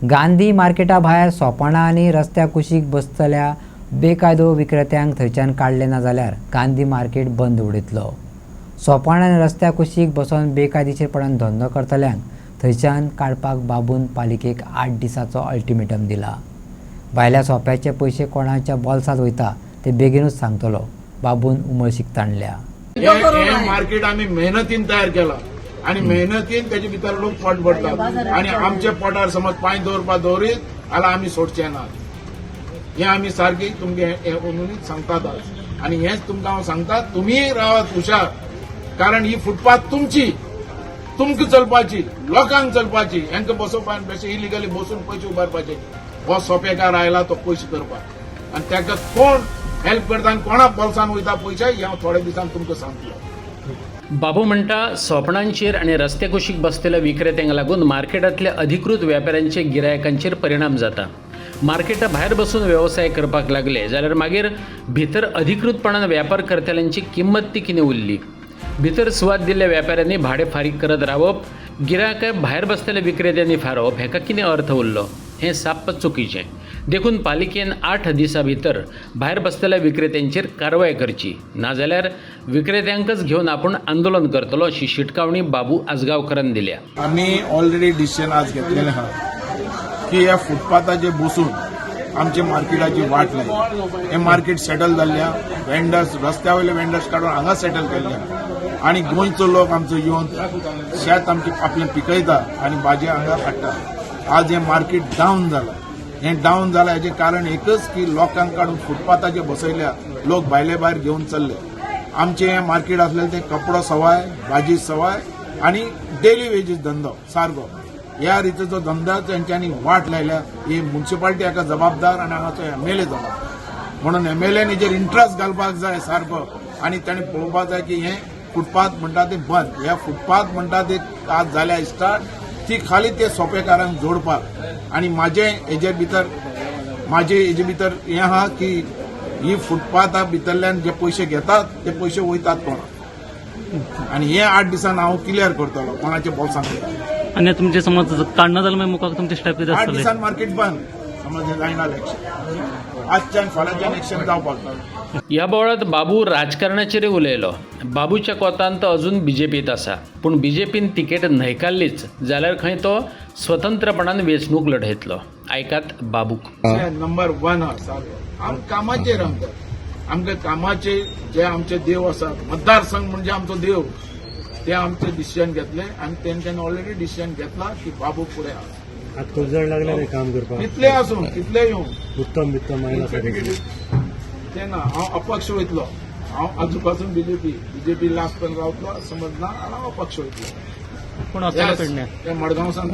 Gandhi Marketa भायर सोपाणा आनी रस्त्या कुशीक बसतल्या बेकायदो विक्रेत्यांक थंयच्यान काडले ना जाल्यार गांधी मार्केट बंद उडयतलो। सोपाणा आनी रस्त्या कुशीक बसून बेकायदेशीरपणान धंदो करतल्यांक थंयच्यान काडपाक बाबून पालिकेक 8 दिसांचो अल्टिमेटम दिला। भायल्या सोप्याचे पयशे कोणाच्या बोल्सांत वयता ते बेगीनूच सांगतलो, बाबून उमळशीक ताणल्या। हे मार्केट आम्ही मेहनतीन तयार केला आणि मेहनतीन त्याच्या भितर लोक पोट भरतात आणि आमच्या पोटार समज पांय दवरपा दवरीत जाल्यार आमी सोडचे ना। हे आमी सारकी तुमगे उमेदीत सांगतात आणि हेच तुमकां हांव सांगता, तुम्ही रावात हुशार, कारण ही फुटपाथ तुमची, तुमकां चलपाची, लोकांक चलपाची, हांकां बसोवपाक बेश्टे इलिगली बसून पयशे उबारपाचे। हो सोपेकार आयला तो पयशे करपाक आनी ताका कोण हेल्प करता आनी कोणा बोल्सान वयता पयशे हे हांव थोड्या दिसान तुमकां सांगतलो। बाबू म्हणटा, सोपणांचेर आणि रस्त्या कुशीक बसलेल्या विक्रेत्यांक लागून मार्केटांतल्या अधिकृत व्यापाऱ्यांचे गिरायकांचेर परिणाम जाता। मार्केटा भायर बसून व्यवसाय करपाक लागले जाल्यार मागीर भितर अधिकृतपणान व्यापार करतल्यांची किंमत ती कितें उरली? भितर सुवात दिल्ल्या व्यापाऱ्यांनी भाडे फारीक करत रावप, गिरायकां भायर बसलेल्या विक्रेत्यांनी फारोवप, हेका कितें अर्थ उरलो? हें साप्प चुकीचें। देखून पालिकेन 8 दिसां भितर भायर बसलेल्या विक्रेत्यांचेर कारवाय करची, नाजाल्यार विक्रेत्यांकच घेवन आपूण आंदोलन करतलो अशी शिटकावणी बाबू आजगांवकारान दिल्या। आमी ऑलरेडी डिसिजन आज घेतलेलें आहा की ह्या फुटपाथाचेर बसून आमच्या मार्केटाची वाट लायली। हे मार्केट सेटल जाल्ल्या, वेंडर्स रस्त्या वयले वेंडर्स काडून हांगा सेटल केल्ल्या आणि गोंयचो लोक आमचो येवन शेत आमचे आपलें पिकयता आणि भाजी हांगा हाडटा। आज हे मार्केट डावन जालां। हें डावन जालां हेजें कारण एकच की लोकांक काडून फुटपाथाचेर बसयल्या, लोक भायले भायर घेवन चल्ले। आमचें हें मार्केट आसलेलें तें कपडो सवाय, भाजी सवाय आणि डेली वेजीस धंदो सारको। ह्या रितीचो धंदा तेंच्यांनी वाट लायल्या। ही म्युनिसिपालिटी हाका जबाबदार आणि हांगाचो MLA जबाबदार, म्हणून MLAन हेजेर इंट्रस्ट घालपाक जाय सारको आणि ताणें पळोवपाक जाय की हें फुटपाथ म्हणटा तें बंद। ह्या फुटपाथ म्हणटा ते आज जाल्या स्टार्ट ती खाली ते सोपेकारांक जोडपाक आणि माझे हेजे भितर हें आहा की ही फुटपाथा भितरल्यान जे पयशे घेतात ते पयशे वयतात कोणाक, आणि हे 8 दिसान हांव क्लियर करतलो कोणाच्या बोल्सांत वयता। आणि तुमचे समज काढणं जाल्यार मागीर मुखार तुमचे स्टेप कितें 8 आसतले? दिसान मार्केट बंद समज हे जायना इलेक्शन, आजच्यान फाल्यांच्यान इलेक्शन जावपाक। ह्या बोळात बाबू राजकारणाचेर उलयलो। बाबूच्या कोतान तो अजून BJPत आसा, पूण BJPन तिकेट न्हयकारलीच जाल्यार खंय तो स्वतंत्रपणान वेंचणूक लढयतलो। आयकात बाबूक। नंबर 1 आसा आम कामाचेर आमकां कामाचे जे आमचे देव आसात, मतदारसंघ म्हणजे आमचो देव, ते आमचे डिसिजन घेतले आणि तेंच्यांनी ऑलरेडी डिसिजन घेतला की बाबू फुडें आसा। आज खूप जण लागले रे काम करपाक, कितले आसूं कितले येवं उत्तम आयला ते ना। हांव अपक्ष वयतलो, हांव आजू पासून बीजेपी लास्ट पर्यंत रावतलो समज ना, हांव अपक्ष वयतलो। कोण असतलो पेडण्यां? ते मडगांव सावन